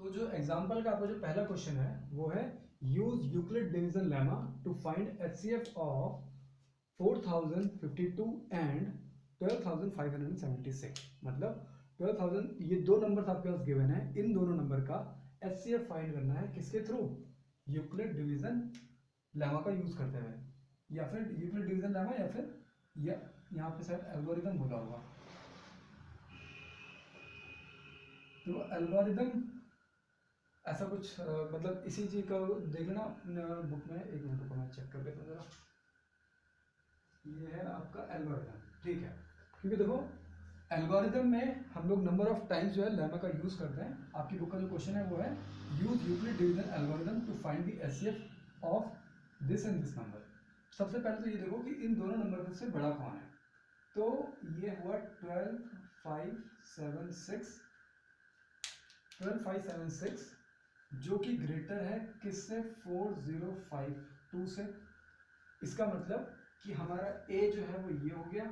तो जो एग्जाम्पल का आपका जो पहला क्वेश्चन है वो है use Euclid division lemma to find HCF of 4052 and 12576। मतलब 12000, ये दो नंबर आपके पास गिवन है, इन दोनों नंबर का एचसीएफ फाइंड करना है किसके थ्रू? यूक्लिड डिवीजन लेमा का यूज करते हुए, या फिर यूक्लिड डिवीजन लेमा, या फिर यहाँ पे शायद एल्गोरिदम बोला होगा। तो एल्गोरिदम ऐसा कुछ मतलब इसी चीज का देख लेना बुक में। एक मिनट को मैं चेक कर लेता हूँ जरा। ये है आपका एल्गोरिदम, ठीक है। क्योंकि देखो एल्गोरिदम में हम लोग नंबर ऑफ टाइम्स जो है लेमा का यूज करते हैं। आपकी बुक का जो क्वेश्चन है वो है use Euclid division algorithm to find the HCF of this and this number. सबसे पहले तो ये देखो कि इन दोनों नंबर में से बड़ा कौन है। तो ये हुआ 12576 जो कि ग्रेटर है किससे? 4052 से। इसका मतलब कि हमारा ए जो है वो ये हो गया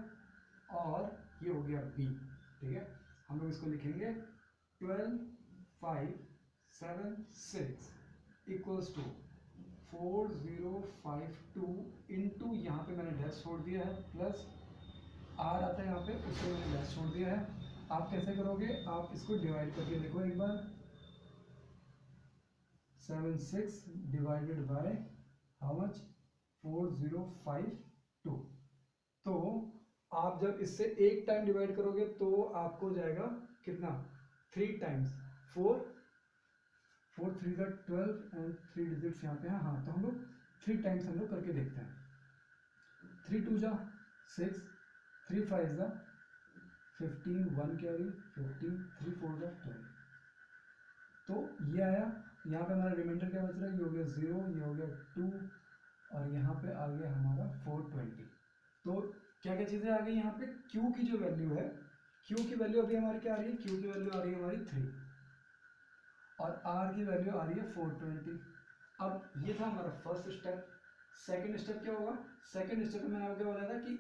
और ये हो गया बी, ठीक है। हम लोग इसको लिखेंगे 12576 इक्वल्स टू 4052 इंटू, यहाँ पे मैंने डैश छोड़ दिया है, प्लस आर आता है यहाँ पे, उसको मैंने डैश छोड़ दिया है। आप कैसे करोगे? आप इसको डिवाइड करके देखो एक बार। 76 डिवाइडेड बाय हाउ मच? 4052। तो आप जब इससे एक टाइम डिवाइड करोगे तो आपको जाएगा कितना? 3 टाइम्स। 4 3 का 12 एंड 3 डिजिट्स यहाँ पे हैं। हाँ, तो हम लोग 3 टाइम्स हम लोग करके देखते हैं। 3 2 जा 6, 3 5 जा 15, 1 कैरी 15, 3 4 जा 12। तो ये आया। यहाँ पे हमारा रिमाइंडर क्या बच रहा है? ये हो गया 0, ये हो गया 2, और यहाँ पे आ गया हमारा 420। तो क्या क्या चीजें आ गई यहाँ पे? Q की जो वैल्यू है, Q की वैल्यू अभी हमारी क्या आ रही है? Q की वैल्यू आ रही है हमारी 3, और R की वैल्यू आ रही है 420। अब ये था हमारा फर्स्ट स्टेप। सेकंड स्टेप क्या होगा? सेकंड स्टेप में मैंने आपको क्या बोला था कि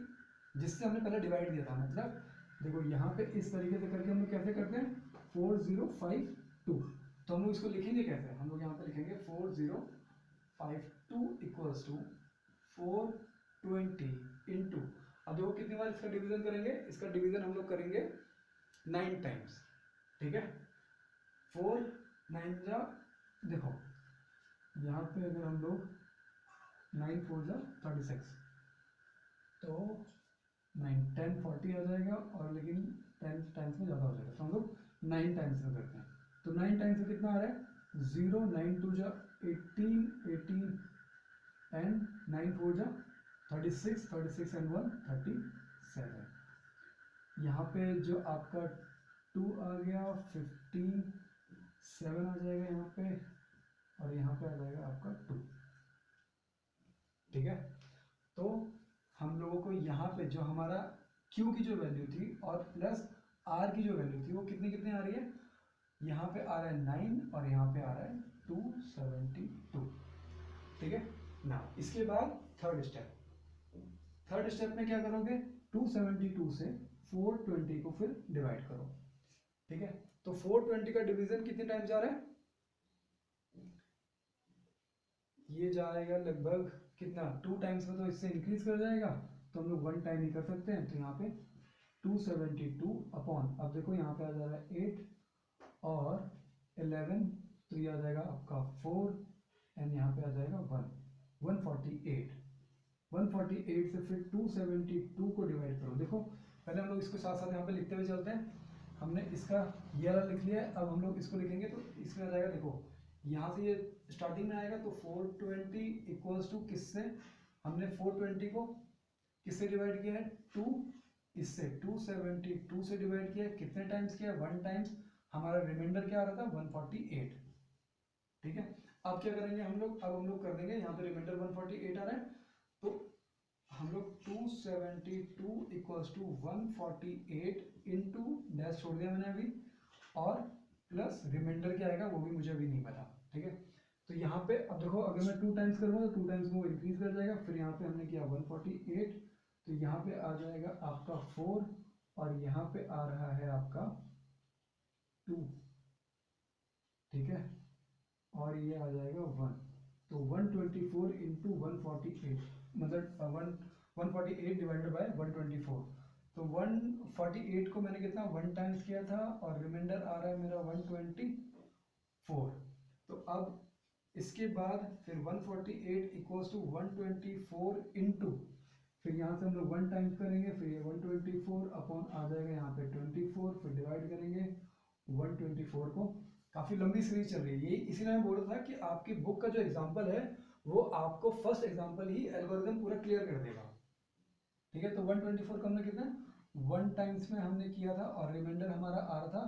जिससे हमने पहले डिवाइड दिया था, मतलब देखो यहाँ पे इस तरीके से करके हम लोग कैसे करते हैं? 4052। तो हम लोग इसको लिखेंगे कैसे? हम लोग यहाँ पे लिखेंगे 4052 इक्वल्स टू 420 इंटू, अब देखो कितनी बार इसका डिवीजन करेंगे? इसका डिवीजन हम लोग करेंगे 9 टाइम्स, ठीक है। 4 9 जा, देखो यहाँ पे अगर हम लोग 9 4 जा 36, तो 9 10 40 आ जाएगा, और लेकिन 10 टाइम्स में ज़्यादा हो जाएगा, तो हम लोग 9 टाइम्स में करते हैं। तो 9 टाइम्स में कितना आ रहा है? 0 9 2 जा 18 18 एंड 9 4 जा 36 36 एंड 1 37। यहाँ पे जो आपका 2 आ गया 15, 7 आ जाएगा यहाँ पे, और यहाँ पे आ जाएगा आपका 2, ठीक है। तो हम लोगों को यहाँ पे जो हमारा Q की जो वैल्यू थी और प्लस R की जो वैल्यू थी वो कितनी कितनी आ रही है? यहाँ पे आ रहा है 9 और यहाँ पे आ रहा है 272, ठीक है ना। इसके बाद थर्ड स्टेप। थर्ड स्टेप में क्या करोगे? 272 से 420 को फिर डिवाइड करो, ठीक है। तो 420 का डिवीजन कितने टाइम जा रहा है? ये जाएगा लगभग कितना? 2 टाइम्स में, तो इससे इंक्रीज कर जाएगा, तो हम लोग 1 टाइम ही कर सकते हैं। तो यहाँ पे 272 अपॉन, अब देखो यहाँ पे आ जा रहा है 8 और 11, तो ये आ जाएगा आपका 4 एंड यहाँ पे आ जाएगा 148। 148 से फिर 272 को डिवाइड करो। देखो पहले हम लोग इसको साथ साथ यहाँ पे लिखते हुए चलते हैं। हमने इसका ये वाला लिख लिया है, अब हम लोग इसको लिखेंगे तो इसमें आ जाएगा, देखो यहाँ से ये स्टार्टिंग में आएगा, तो 420 इक्वल्स टू किससे? हमने 420 को किससे डिवाइड किया है? 2, इससे 272 से डिवाइड किया है। कितने टाइम्स किया? 1 टाइम्स। हमारा रिमाइंडर क्या आ रहा था? 148, ठीक है। अब क्या करेंगे हम लोग? अब हम लोग कर देंगे, यहाँ पे रिमाइंडर 148 आ रहा है, तो हम लोग 272 इक्वल्स टू 148 इंटू डैश छोड़ दिया मैंने अभी, और प्लस रिमाइंडर क्या आएगा वो भी मुझे अभी नहीं पता, ठीक है। तो यहाँ पे अब देखो, अगर मैं 2 टाइम्स करूँगा तो 2 टाइम्स में वो इंक्रीज कर जाएगा। फिर यहाँ पे हमने किया 148, तो यहाँ पे आ जाएगा आपका 4, और यहाँ पे आ रहा है आपका 2, ठीक है, और ये आ जाएगा 1। तो 124 इंटू 148 मतलब 148 डिवाइडेड बाय 124। तो 148 को मैंने कितना 1 टाइम्स किया था और रिमाइंडर आ रहा है मेरा 124। तो अब इसके बाद फिर 148 इक्वल्स टू 124 इंटू, फिर यहाँ से हम लोग 1 टाइम्स करेंगे, फिर ये 124 अपॉन आ जाएगा यहाँ पे 24, फिर डिवाइड करेंगे 124 को। काफ़ी लंबी सीरीज चल रही है ये, इसीलिए मैं बोल रहा था कि आपकी बुक का जो एग्जाम्पल है वो आपको फर्स्ट एग्जाम्पल ही एल्गोरिदम पूरा क्लियर कर देगा। ठीक है, तो 124 का हमने कितना 1 टाइम्स में हमने किया था और रिमाइंडर हमारा आ रहा था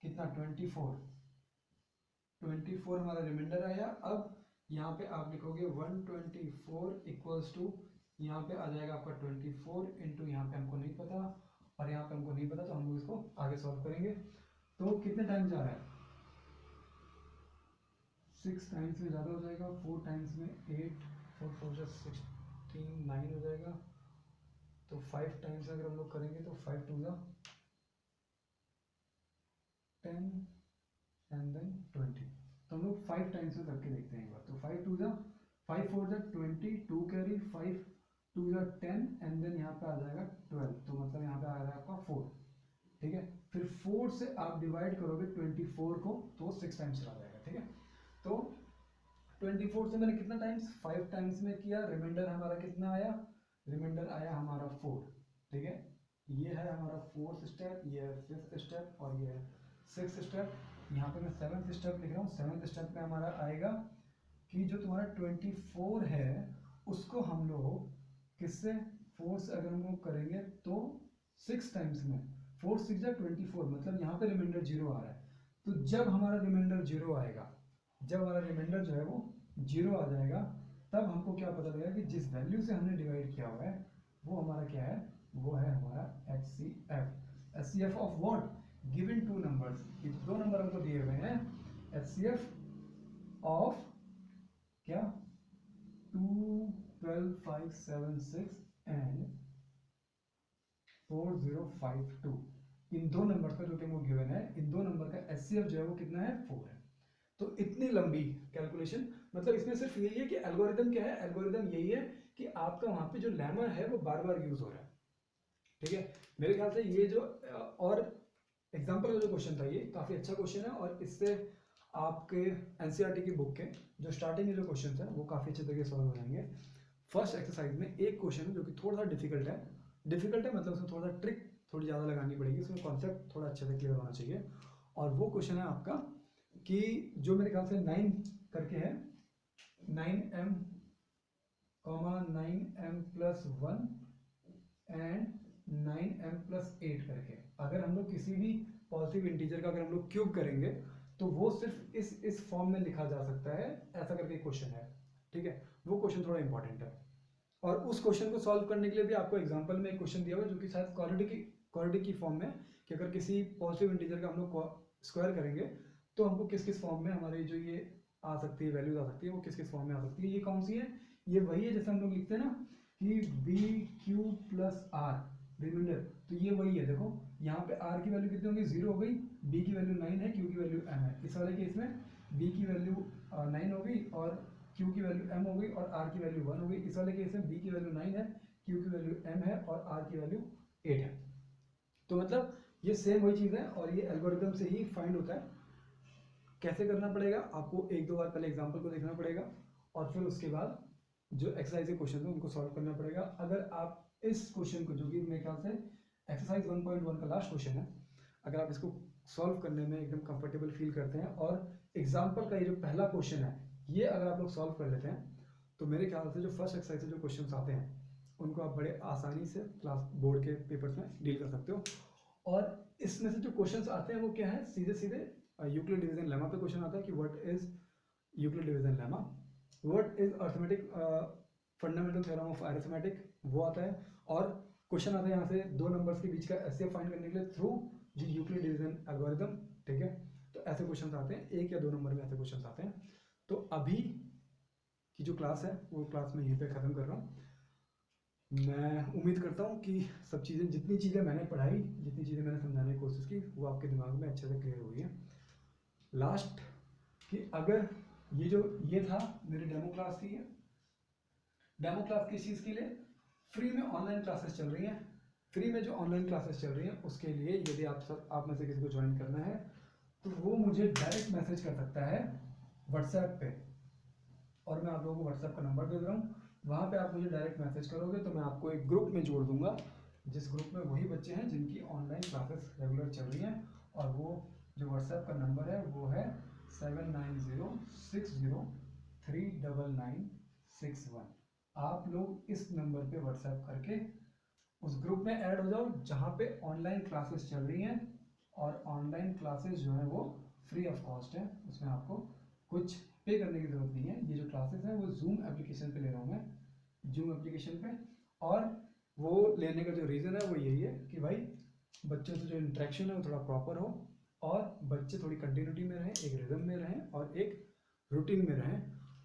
कितना 24 हमारा रिमाइंडर आया। अब यहाँ पे आप लिखोगे 124 इक्वल्स टू, यहाँ पे आ जाएगा आपका 24 इंटू, यहाँ पे हमको नहीं पता और यहाँ पे हमको नहीं पता, तो हम लोग इसको आगे सॉल्व करेंगे। तो कितने टाइम्स जा रहा है 6 टाइम्स में ज़्यादा हो जाएगा, 4 टाइम्स में 8, 4 4 16 9 हो जाएगा। तो 5 टाइम्स अगर हम लोग करेंगे तो 5 2 10 एंड देन 20। तो हम लोग 5 टाइम्स में करके देखते हैं एक बार। तो 5 2 5 4 20, 2 कैरी, 5 2 10 एंड देन यहाँ पे आ जाएगा 12। तो मतलब यहाँ पे आ रहा है आपका 4। ठीक है, फिर 4 से आप डिवाइड करोगे 24 को तो 6 टाइम्स चला जाएगा। ठीक है, तो 24 से मैंने कितना टाइम्स 5 टाइम्स में किया, रिमाइंडर हमारा कितना आया, रिमाइंडर आया हमारा 4। ठीक है, ये है हमारा 4th स्टेप, ये है 5th स्टेप और ये है 6th स्टेप। यहाँ पे मैं 7th स्टेप लिख रहा हूँ। 7th स्टेप में हमारा आएगा कि जो तुम्हारा 24 है उसको हम लोग किससे 4 से अगर हम लोग करेंगे तो 6 टाइम्स में, 4 6 24, मतलब यहाँ पे रिमाइंडर 0 आ रहा है। तो जब हमारा रिमाइंडर 0 आएगा, जब हमारा रिमाइंडर जो है वो 0 आ जाएगा, तब हमको क्या पता लगेगा कि जिस वैल्यू से हमने डिवाइड किया हुआ है वो हमारा क्या है, वो है हमारा HCF। HCF of what, given 2 numbers, ये 2 नंबर हमको दिए हुए हैं। HCF ऑफ क्या 2 12 5 7 6 एंड 4052, इन 2 नंबर का जो कि वो गिवन है, इन 2 नंबर का HCF जो है वो कितना है 4 है। तो इतनी लंबी कैलकुलेशन, मतलब इसमें सिर्फ यही है कि एल्गोरिदम क्या है, एल्गोरिदम यही है कि आपका वहां पे जो लेमा है वो बार बार यूज हो रहा है। ठीक है, मेरे ख्याल से ये जो और एग्जांपल का जो क्वेश्चन था ये काफी अच्छा क्वेश्चन है, और इससे आपके एनसीईआरटी की बुक के जो स्टार्टिंग में जो क्वेश्चन है वो काफी अच्छे तरीके से सॉल्व हो जाएंगे। फर्स्ट एक्सरसाइज में एक क्वेश्चन है जो कि थोड़ा सा डिफिकल्ट है, मतलब उसमें थोड़ा सा ट्रिक थोड़ी ज़्यादा लगानी पड़ेगी, उसमें कॉन्सेप्ट थोड़ा अच्छे से क्लियर होना चाहिए। और वो क्वेश्चन है आपका कि जो मेरे ख्याल से 9 करके है, 9m 9m plus 1 and 9m plus 8 करके, अगर हम लोग किसी भी पॉजिटिव इंटीजर का अगर हम लोग क्यूब करेंगे तो वो सिर्फ इस फॉर्म में लिखा जा सकता है, ऐसा करके क्वेश्चन है। ठीक है, वो क्वेश्चन थोड़ा इंपॉर्टेंट है, और उस क्वेश्चन को सॉल्व करने के लिए भी आपको एग्जांपल में एक क्वेश्चन दिया हुआ है जो कि शायद क्वाड्रेटिक की फॉर्म में, कि अगर किसी पॉजिटिव इंटीजर का हम लोग स्क्वायर करेंगे तो हमको किस किस फॉर्म में हमारी जो ये आ सकती है, वैल्यूज आ सकती है, वो किस किस फॉर्म में आ सकती है। ये कौन सी है, ये वही है जैसे हम लोग लिखते हैं ना कि B Q plus R reminder, तो ये वही है। देखो यहाँ पे आर की वैल्यू कितनी होगी 0 हो गई, बी की वैल्यू 9 है, क्यू की वैल्यू m है। इस वाले केस में बी की वैल्यू 9 हो गई और क्यू की वैल्यू m हो गई और r की वैल्यू 1 हो गई। इस वाले केस में b की वैल्यू 9 है, q की वैल्यू m है और r की वैल्यू 8 है। तो मतलब ये सेम वही चीज़ है और ये एल्गोरिथम से ही फाइंड होता है। कैसे करना पड़ेगा आपको, एक दो बार पहले एग्जाम्पल को देखना पड़ेगा और फिर उसके बाद जो एक्सरसाइज के क्वेश्चन है उनको सॉल्व करना पड़ेगा। अगर आप इस क्वेश्चन को, जो कि मेरे ख्याल से एक्सरसाइज 1.1 का लास्ट क्वेश्चन है, अगर आप इसको सॉल्व करने में एकदम कंफर्टेबल फील करते हैं और एग्जाम्पल का ये जो पहला क्वेश्चन है ये अगर आप लोग सॉल्व कर लेते हैं, तो मेरे ख्याल से जो फर्स्ट एक्सरसाइज से जो क्वेश्चन आते हैं उनको आप बड़े आसानी से क्लास बोर्ड के पेपर्स में डील कर सकते हो। और इसमें से जो क्वेश्चंस आते हैं वो क्या है, सीधे सीधे यूक्लिड डिवीजन लेमा पे क्वेश्चन आता है कि what is Euclid division lemma, what is arithmetic fundamental theorem of arithmetic, वो आता है। और क्वेश्चन आता है यहाँ से दो नंबर्स के बीच का एचसीएफ फाइंड करने के लिए थ्रू जी यूक्लिड डिवीजन एल्गोरिथम। ठीक है, तो ऐसे क्वेश्चन आते हैं, 1 या 2 नंबर में ऐसे क्वेश्चन आते हैं। तो अभी की जो क्लास है वो क्लास में यहीं पे ख़त्म कर रहा हूँ। मैं उम्मीद करता हूँ कि सब चीज़ें, जितनी चीज़ें मैंने पढ़ाई, जितनी चीज़ें मैंने समझाने की कोशिश की, वो आपके दिमाग में अच्छे से क्लियर हुई है। लास्ट कि अगर ये था मेरी डेमो क्लास थी, डेमो क्लास किस चीज़ के लिए, फ्री में ऑनलाइन क्लासेस चल रही हैं। फ्री में जो ऑनलाइन क्लासेस चल रही हैं उसके लिए यदि आप में से किसी को ज्वाइन करना है तो वो मुझे डायरेक्ट मैसेज कर सकता है व्हाट्सएप पे, और मैं आप लोगों को व्हाट्सएप का नंबर दे रहा हूँ। वहाँ पे आप मुझे डायरेक्ट मैसेज करोगे तो मैं आपको एक ग्रुप में जोड़ दूंगा, जिस ग्रुप में वही बच्चे हैं जिनकी ऑनलाइन क्लासेस रेगुलर चल रही हैं। और वो जो व्हाट्सएप का नंबर है वो है 7906039961। आप लोग इस नंबर पे व्हाट्सएप करके उस ग्रुप में ऐड हो जाओ जहाँ पे ऑनलाइन क्लासेस चल रही हैं। और ऑनलाइन क्लासेस जो है वो फ्री ऑफ कॉस्ट है, उसमें आपको कुछ पे करने की ज़रूरत नहीं है। ये जो क्लासेस हैं वो जूम एप्लीकेशन पे ले रहा हूँ मैं, जूम एप्लीकेशन पे। और वो लेने का जो रीज़न है वो यही है कि भाई बच्चों से जो इंटरेक्शन है वो थोड़ा प्रॉपर हो और बच्चे थोड़ी कंटिन्यूटी में रहें, एक रिदम में रहें और एक रूटीन में रहें।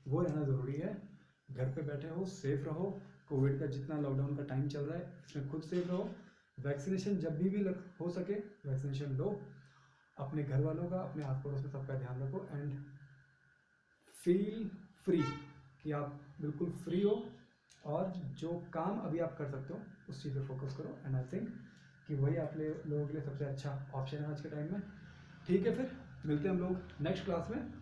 वो रहना ज़रूरी है। घर पे बैठे हो, सेफ रहो। कोविड का जितना लॉकडाउन का टाइम चल रहा है इसमें खुद सेफ रहो। वैक्सीनेशन जब भी हो सके वैक्सीनेशन लो। अपने घर वालों का, अपने आस पड़ोस में सबका ध्यान रखो एंड फील फ्री, कि आप बिल्कुल फ्री हो और जो काम अभी आप कर सकते हो उस चीज़ पे फोकस करो। एंड आई थिंक कि वही आप लोगों के लिए सबसे अच्छा ऑप्शन है आज के टाइम में। ठीक है, फिर मिलते हैं हम लोग नेक्स्ट क्लास में।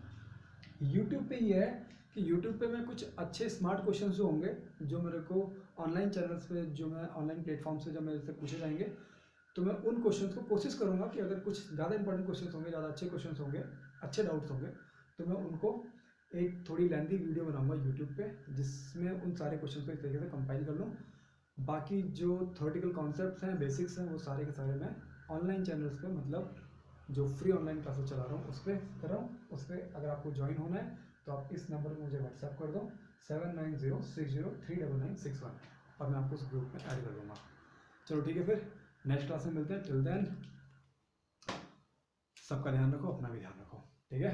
यूट्यूब पे ये है कि यूट्यूब पे मैं कुछ अच्छे स्मार्ट क्वेश्चंस जो होंगे, जो मेरे को ऑनलाइन चैनल्स पे, जो मैं ऑनलाइन प्लेटफॉर्म से जब मेरे से पूछे जाएंगे तो मैं उन क्वेश्चंस को कोशिश करूंगा कि अगर कुछ ज़्यादा इंपॉर्टेंट क्वेश्चंस होंगे, ज़्यादा अच्छे क्वेश्चंस होंगे, अच्छे डाउट्स होंगे, तो मैं उनको एक थोड़ी लेंथी वीडियो बनाऊंगा यूट्यूब पे जिसमें उन सारे क्वेश्चन को एक तरीके से कंपाइल कर लूँ। बाकी जो थ्योरेटिकल कॉन्सेप्ट्स हैं, बेसिक्स हैं, वो सारे के सारे मैं ऑनलाइन चैनल्स पे, मतलब जो फ्री ऑनलाइन क्लासेस चला रहा हूँ उस पर कर रहा हूँ। उस पर अगर आपको ज्वाइन होना है तो आप इस नंबर पर मुझे व्हाट्सएप कर दो 7906039961 और मैं आपको उस ग्रुप में ऐड कर दूँगा। चलो ठीक है, फिर नेक्स्ट क्लास में मिलते हैं। टिल देन सबका ध्यान रखो, अपना भी ध्यान रखो। ठीक है।